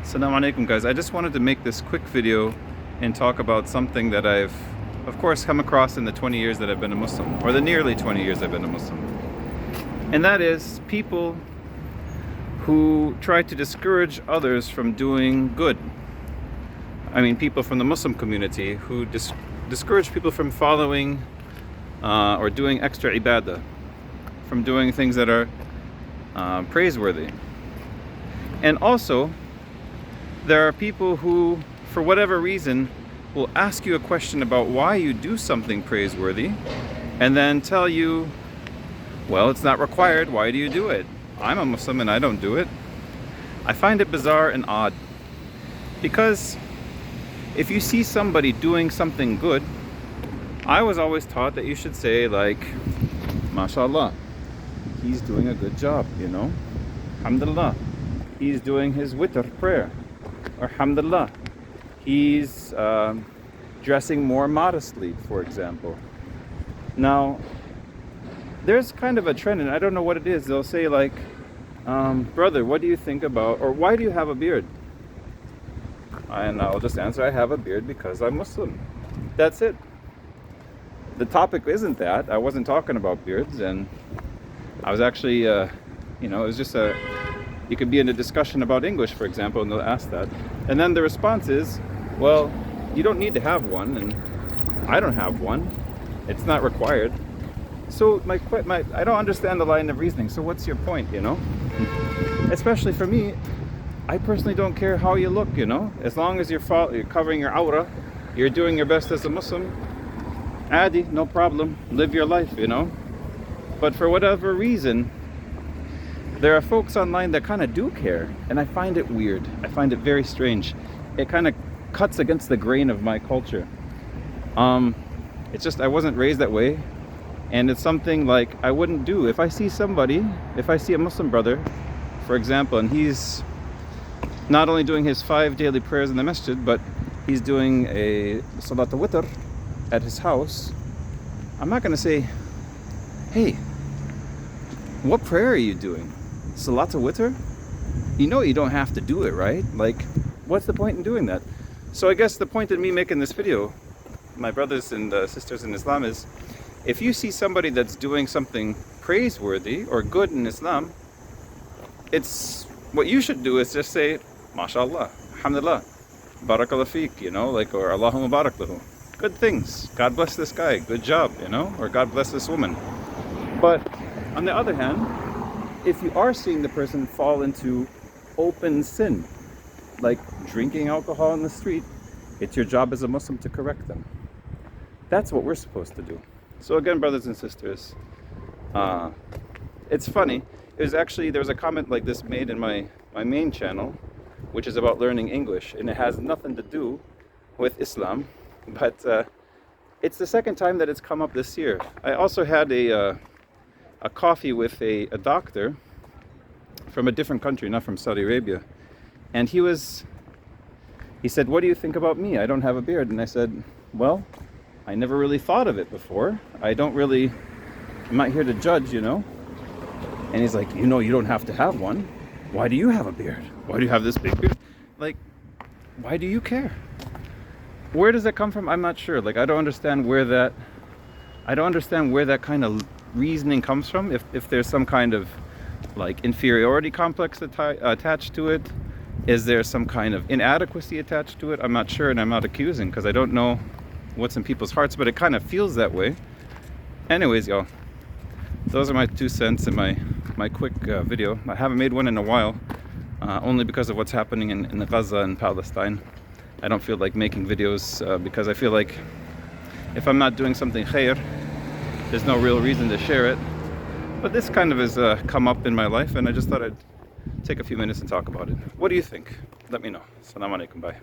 Assalamu alaikum, guys. I just wanted to make this quick video and talk about something that I've, of course, come across in the 20 years that I've been a Muslim, or the nearly 20 years I've been a Muslim. And that is people who try to discourage others from doing good. I mean, people from the Muslim community who discourage people from following or doing extra ibadah, from doing things that are praiseworthy. And also, there are people who, for whatever reason, will ask you a question about why you do something praiseworthy and then tell you, well, it's not required, why do you do it? I'm a Muslim and I don't do it. I find it bizarre and odd, because if you see somebody doing something good, I was always taught that you should say, like, MashaAllah, he's doing a good job, you know? Alhamdulillah, he's doing his witr prayer. Or alhamdulillah, he's dressing more modestly, for example. Now, there's kind of a trend, and I don't know what it is. They'll say, like, brother, what do you think about, or why do you have a beard? And I'll just answer, I have a beard because I'm Muslim. That's it. The topic isn't that. I wasn't talking about beards, and I was actually, it was just you could be in a discussion about English, for example, and they'll ask that. And then the response is, well, you don't need to have one, and I don't have one. It's not required. So I don't understand the line of reasoning. So what's your point, you know? Especially for me, I personally don't care how you look, you know? As long as you're covering your awrah, you're doing your best as a Muslim, adi, no problem. Live your life, you know? But for whatever reason, there are folks online that kind of do care, and I find it weird. I find it very strange. It kind of cuts against the grain of my culture. It's just, I wasn't raised that way, and it's something like I wouldn't do. If I see a Muslim brother, for example, and he's not only doing his 5 daily prayers in the masjid, but he's doing a salat al-witr at his house, I'm not going to say, hey, what prayer are you doing? Salat al-witr? You know you don't have to do it, right? Like, what's the point in doing that? So I guess the point of me making this video, my brothers and sisters in Islam, is if you see somebody that's doing something praiseworthy or good in Islam, it's what you should do is just say, MashaAllah, Alhamdulillah, Barakallah feek, you know, like, or Allahumma barak lahu. Good things. God bless this guy. Good job, you know, or God bless this woman. But on the other hand, if you are seeing the person fall into open sin, like drinking alcohol in the street, it's your job as a Muslim to correct them. That's what we're supposed to do. So again, brothers and sisters, it's funny. There was a comment like this made in my main channel, which is about learning English, and it has nothing to do with Islam, but it's the second time that it's come up this year. I also had a coffee with a doctor from a different country, not from Saudi Arabia, and he said, what do you think about me? I don't have a beard. And I said, well, I never really thought of it before. I'm not here to judge, you know. And he's like, you know, you don't have to have one. Why do you have a beard? Why do you have this big beard? Like, why do you care? Where does that come from? I'm not sure. Like, I don't understand where that kind of reasoning comes from. If there's some kind of like inferiority complex attached to it, is there some kind of inadequacy attached to it? I'm not sure, and I'm not accusing, because I don't know what's in people's hearts, but it kind of feels that way. Anyways, y'all, those are my 2 cents in my quick video. I haven't made one in a while, only because of what's happening in Gaza and Palestine. I don't feel like making videos because I feel like if I'm not doing something khair, there's no real reason to share it. But this kind of has come up in my life, and I just thought I'd take a few minutes and talk about it. What do you think? Let me know. Assalamu alaikum. Bye.